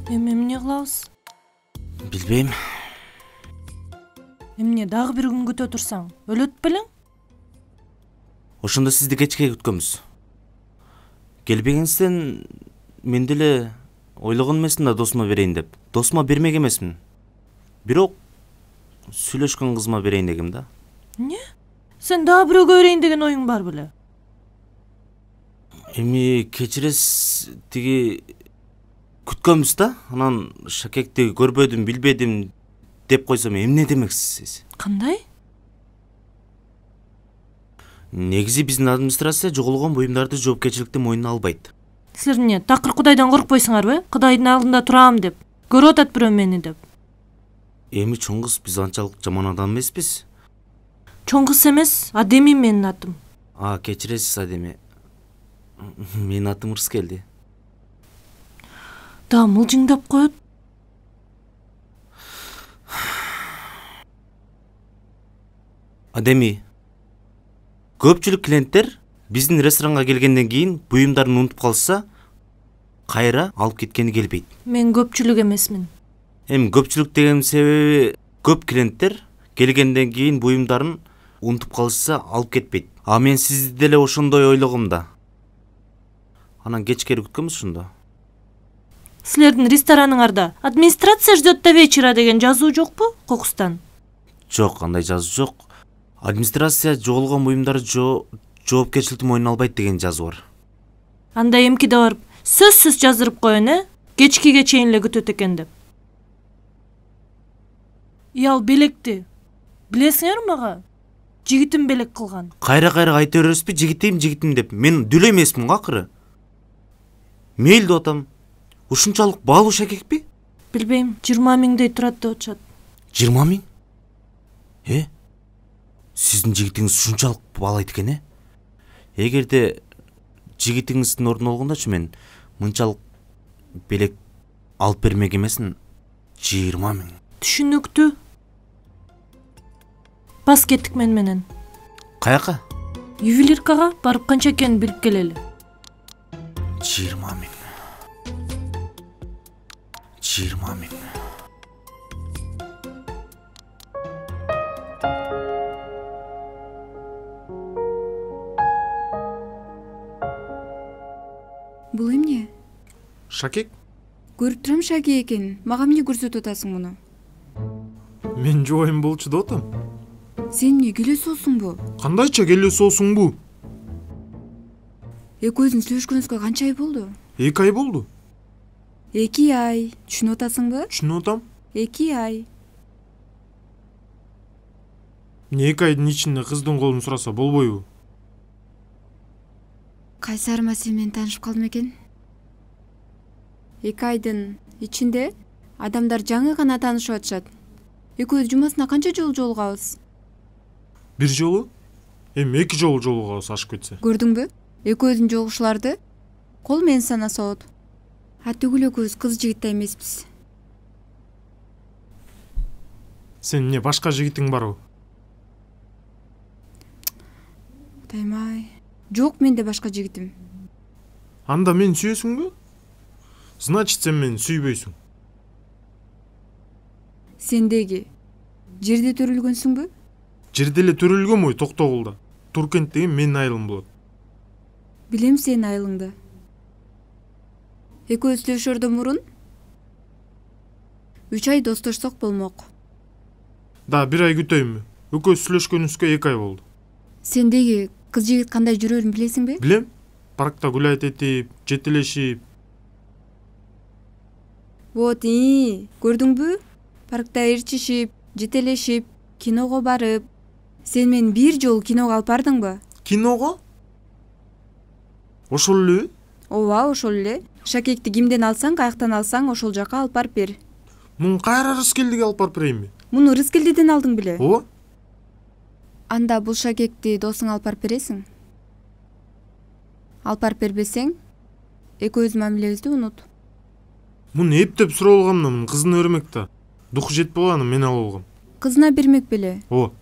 Эми эмне кылабыз? Билбейм. Эмне дагы бир күн күтө турсаң, өлөт белең? Ошондо сизди кечке күткөнбүз. Келбегенсизден мен деле ойлогон эмесмин да досума берейин деп. Досума бермек эмесмин. Бирок сүйлөшкөн кызыма берейин дегем да. Эмне? Сен дагы бирөөгө берейин деген оюң бар беле? Эми кечиресиз, тиги күткөнбүз да. Анан Шакекти көрбөдүм, билбедим деп койсом эмне демексиз сиз? Кандай? Негизи биздин администрация жоголгон буюмдарды жоопкерчиликти мойнуна албайт. Силер эмне, такыр Кудайдан коркпойсуңарбы? Кудайдын алдында турам деп. Көрүп атат бирөө мени деп. Эми чоң кыз, биз анчалык жаман адам эмеспиз. Чоң кыз эмес, Адеми менин атым. Кечиресиз Адеми. Менин атым ырс келди. Да мылжыңдап коет. Адеми, көпчүлүк клиенттер биздин ресторанга келгенден кийин буюмдарын унутуп калса, кайра алып кеткени келбейт. Мен көпчүлүк эмесмин. Эми көпчүлүк деген себеби көп клиенттер келгенден кийин буюмдарын унутуп калса алып кетпейт. Мен сизди деле ошондой ойлогом да. Анан кечкери күткөнбүз ошондо. Силердин рестораныңарда администрация ждет до вечера деген жазуу жокпу? Кокустан. Жок, андай жазуу жок. Администрация жоголгон буюмдарды жоопкерчиликти мойнуна албайт деген жазуу бар. Анда эмкиде барып сөзсүз жаздырып коеюн, кечкиге чейин эле күтөт экен деп. Ал белекти билесиңерби мага? Жигитим белек кылган. Кайра айта бересизби, жигитим деп. Мен дүлө эмесмин акыры. Мейли деп атам. Ушунчалык баалуу Шакекпи? Билбейм, 20 миңдей турат деп атышат. 20 миң? Сиздин жигитиңиз ушунчалык баалайт экен, Эгерде жигитиңиздин ордуна болгондочу мен мынчалык белек алып бермек эмесмин. 20 миң. Түшүнүктүү. Бас кеттик мен менен. Каяка? Ювелиркага барып канча экенин билип келели. 20 миң. 20 миң. Бул эмне? Шакек? Көрүп турам Шакек экенин. Мага эмне көрсөтүп атасың муну? Мен жубайым болчу деп атам. Сен эмне келесиңбу? Кандайча келесиңбу? Экөөбүздүн сүйлөшкөнүбүзгө канча ай болду? 2 ай болду. 2 ай. Түшүнүп атасыңбы? Түшүнүп атам. 2 ай. 2 айдын ичинде кыздын колун сураса болбойбу? Кайсарыма сен менен таанышып калдым экен? 2 айдын ичинде адамдар жаңы гана таанышып атышат. Экөөбүз жумасына канча жолу жолугабыз? 1 жолу? Эми 2 жолу жолугабыз ашып кетсе. Көрдүңбү? Экөөбүздүн жолугушууларды кол менен санаса болот. Түгүл экөөбүз кыз жигит да эмеспиз. Сен эмне башка жигитиң барбы? Кудайым-ай. Жок, менде башка жигитим. Анда мени сүйөсүңбү? Значит, сен мени сүйбөйсүң. Сендеги жерде төрөлгөнсүңбү? Жерде эле төрөлгөнбү Токтогулда. Туркент деген менин айылым болот. Билем сенин айылыңды. Экөөбүз сүйлөшөрдөн мурун 3 ай достошсок болмок. Да 1 ай күтөйүнбү? Экөөбүз сүйлөшкөнүбүзгө 2 ай болду. Сендеги кыз жигит кандай жүрөрүн билесиңби? Билем. Паркта гулять этип, жетелешип. Вот, көрдүңбү? Паркта ээрчишип, жетелешип, киного барып. Сен мени 1 жолу киного алып бардыңбы? Киного? Ошол элеби? Ооба, ошол эле. Шакекти кимден алсаң, каяктан алсаң, ошол жака алып барып бер. Муну кайра Рыскелдиге алып барып берейинби? Муну Рыскелдиден алдың беле? Ооба. Анда бул Шакекти досуңа алып барып бересиң? Алып барып бербесең, экөөбүздүн мамилебизди унут. Муну эптеп сурап алгам да, мунун кызына бермек да. Духу жетпей калганы мен алып алгам. Кызына бермек беле? Ооба.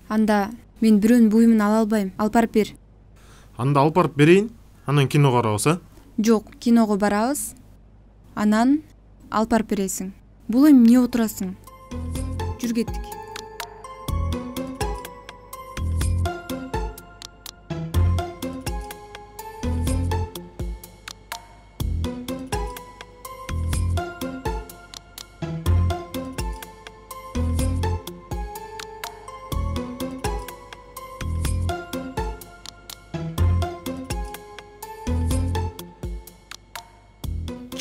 Анда мен бирөөнүн буюмун ала албайм. Алып барып бер. Анда алып барып берейин, анан кино карабыз, Жок, киного барабыз. Анан алып барып бересиң. Бул эми эмне отурасың? Жүр кеттик.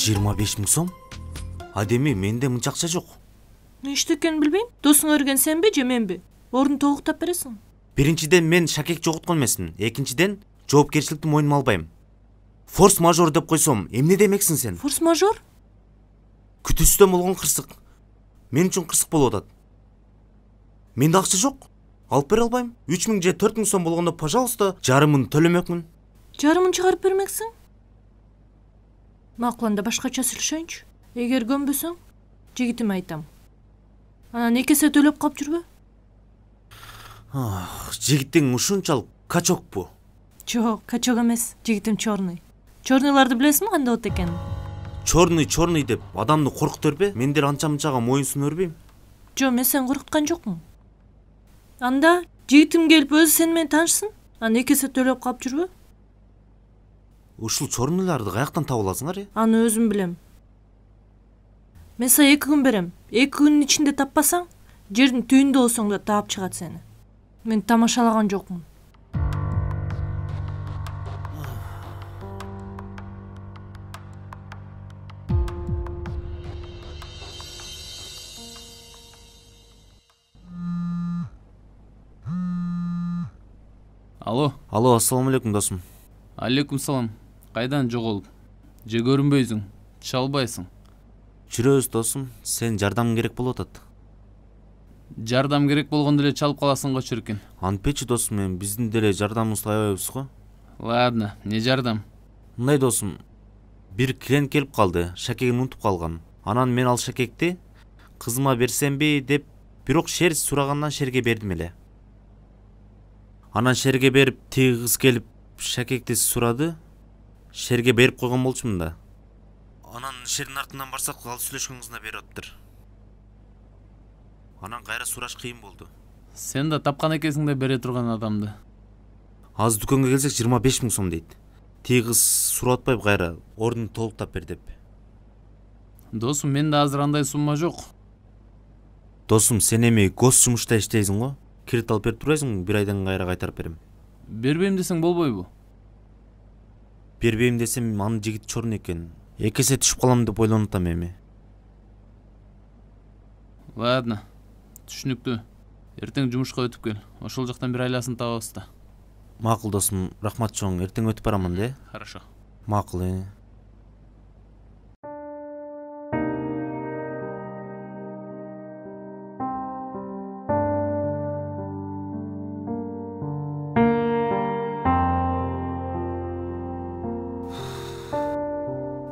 жыйырма беш миң сом? Адеми менде мынча акча жок. Эчте экенин билбейм. Досуңа берген сенби же менби? Ордун толуктап бересиң. Биринчиден мен шакек жоготкон эмесмин. Экинчиден жоопкерчиликти мойнума албайм. Форс-мажор деп койсом, эмне демексиң сен? Форс-мажор? Күтүүсүздөн болгон кырсык. Мен үчүн кырсык болуп атат. Менде акча жок. Алып бере албайм. 3000 же 4000 сом болгондо, пожалуйста, жарымын төлөмөкмүн. Жарымын чыгарып бермексиң? Макул, анда башкача сүйлөшөйүнчү. Эгер көнбөсөң, жигитиме айтам. Анан 2 эсе төлөп калып жүрбө? Жигитиң ушунчалык качокпу? Жок, качок эмес. Жигитим чорный. Чорныйларды билесиңби кандай болот экенин? Чорный деп адамды коркута бербе. Мен деле анча-мынчага моюн суна бербейм. Жок, мен сени коркуткан жокмун. Анда жигитим келип өзү сени менен таанышсын. Анан 2 эсе төлөп калып жүрбө? Ушул чорныйларды каяктан таап аласыңар? Аны өзүм билем. Мен сага 2 күн берем. 2 күнүн ичинде таппасаң, жердин түбүндө болсоң да таап чыгат сени. Мен тамашалаган жокмун. Алло, ассаламу алейкум досум. Алейкум салам. Кайдан жоголуп? Же көрүнбөйсүң? Түшө албайсың? Жүрөбүз досум, сен жардам керек болуп атат. Жардам керек болгондо эле чалып каласың го чиркин. Антпечи досум, мен биздин деле жардамыбызды аябайбыз го. Ладно, не жардам? Мындай досум, бир клиент келип калды, шакегин унутуп калган. Анан мен ал шакекти кызыма берсемби деп, бирок шер сурагандан шерге бердим эле. Анан шерге берип, тиги кыз келип шакекти сурады, шерге берип койгон болчумун да. Анан шердин артынан барсак, ал сүйлөшкөн кызына берип атыптыр. Анан кайра сураш кыйын болду. Сен да тапкан экенсиң да бере турган адамды. Азыр дүкөнгө келсек 25 000 сом дейт. Тиги кыз сурап атпайбы кайра ордун толуктап бер деп. Досум, менде азыр андай сумма жок. Досум, сен эми гос жумушта иштейсиң го? Кредит алып берип турбайсыңбы? 1 айдан кайра кайтарып берем. Бербейм десең болбойбу? Бербейм десем, анын жигит чорун экен. 2 эсе түшүп калам деп ойлонуп атам эми. Ладно, түшүнүктүү. Эртең жумушка өтүп кел. Ошол жактан бир айласын табабыз да. Макул досум, рахмат чоң. Эртең өтүп барамын да. Хорошо. Макул.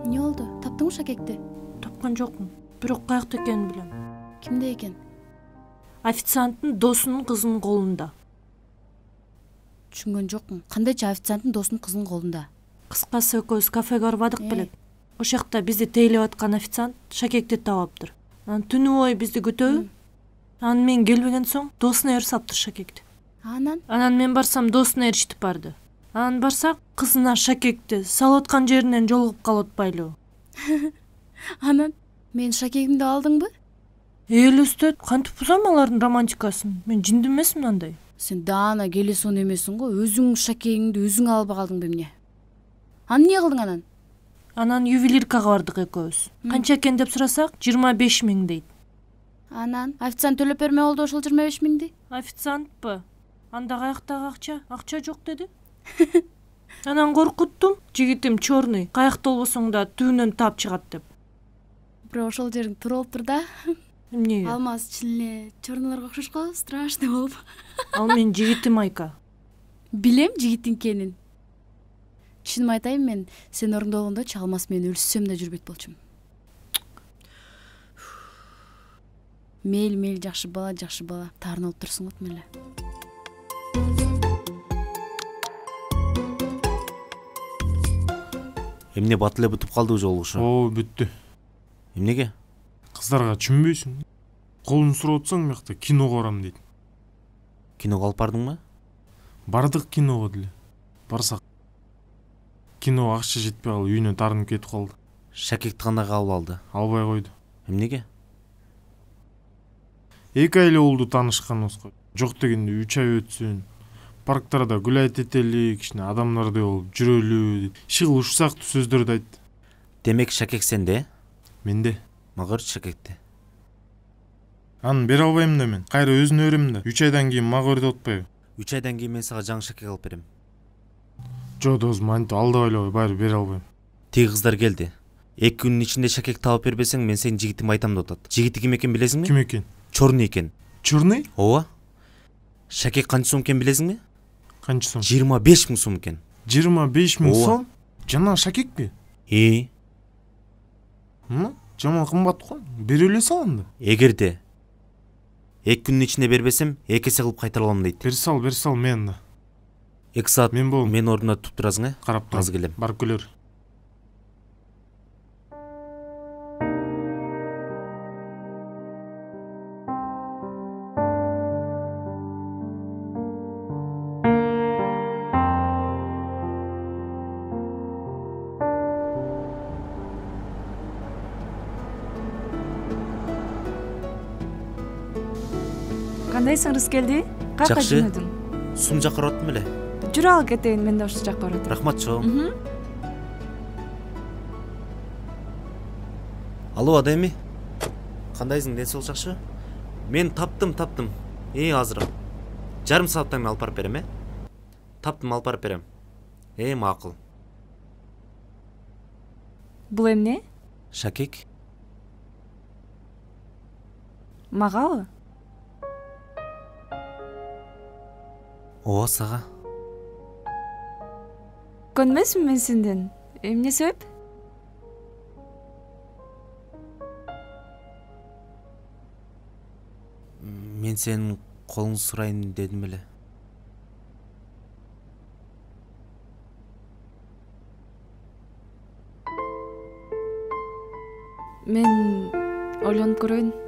Эмне болду? Таптыңбы шакекти? Тапкан жокмун. Бирок каякта экенин билем. Кимде экен? Официанттын досунун кызынын колунда. Түшүнгөн жокмун. Кандайча официанттын досунун кызынын колунда? Кыскасы экөөбүз кафеге барбадык белек. Ошол жакта бизди тейлеп аткан официант шакекти таапаптыр. Анан түнү бою бизди күтөбү. Анан мен келбеген соң досуна берип салыптыр шакекти. Анан мен барсам досуна эришип барды. Анан барсак кызына шакекти салып аткан жеринен жолугуп калып атпайлыбы? Анан мен шакегимди алдыңбы? Элестет, кантип бузам алардын романтикасын? Мен жинди эмесмин андай. Сен даана келесон эмесиң го, өзүң шакегиңди өзүң албай калдың эмне? Аны эмне кылдың анан? Анан ювелиркага бардык экөөбүз. Канча экен деп сурасак, 25 000 дейт. Анан официант төлөп берме болду ошол 25 000-ди? Официантпы? Анда каяктагы акча? Акча жок деди. Анан коркуттум. Жигитим чорный, каякта болбосоң да түбүнөн таап чыгат деп. Бирок ошол жериң туура болуптур да. Эмнеге? Алмаз чын эле чорнойлорго окшош го, страшный болуп. Ал менин жигитим Айка. Билем жигитиң экенин. Чынымды айтайын, мен сен орунда болгондочу Алмаз мен өлсөм да жүрбөйт болчумун. Мейли жакшы бала. Таарына болуп турсуң отмо эле. Эмне бат эле бүтүп калдыбы жолугушу? О, бүттү. Эмнеге? Кыздарга түшүнбөйсүң. Колун сурап атсаң мыякта киного барам дейт. Киного алып бардыңбы? Бардык киного деле. Барсак кино акча жетпей калып үйүнө тарынып кетип калды. Шакекти кандай кабыл алды? Албай койду. Эмнеге? 2 ай эле болду таанышканыбызга. Жок дегенде 3 ай өтсүн. Парктарда гулять этели, кичине адамдарды болуп жүрөлү, шыгыл ушу сыяктуу сөздөрдү айтты. Демек Шакек сенде? Менде. Мага көрчү Шакекти. Аны бере албайм да мен. Кайра өзүнө берем да. 3 айдан кийин мага бер деп атпайбы? 3 айдан кийин мен сага жаңы Шакек алып берем. Жок, досум, антип алдап эле кой, баары бере албайм. Тиги кыздар келди. 2 күнүн ичинде Шакек таап бербесең, мен сенин жигитиңди айтам деп атат. Жигити ким экен билесиңби? Ким экен? Чорный экен. Чорный? Ооба. Шакек канча сом экен билесиңби? Канча сом? 25 000 сом экен. 25 000 Ооба. сом? Жана Шакекпи? Жаман кымбат го. Бере эле салам да. Эгерде 2 күнүн ичинде бербесем, 2 эсе кылып кайтаралам дейт. Бер сал мен да. 2 саат Мен болом. мен ордуна туруп турасың, Карап тур. Азыр келем. Барып келер. Кандайсың, Рыскелди? Кайка Жакшы. жөнөдүң? Сум жакка бараттым эле. Жүрө ал кетейин, мен да ушул жакка баратам. Рахмат чоң. Алло, Адеми. Кандайсың, ден соолук жакшы? Мен таптым. Азыр. Жарым сааттан мен алып барып берем, Таптым, алып барып берем. Макул. Бул эмне? Шакек. Магабы? Ооба, сага. Көнмөсүн мен сенден. Эмне себеп? Мен сенин колуңду сурайын дедим эле. Мен ойлонуп көрөйүн.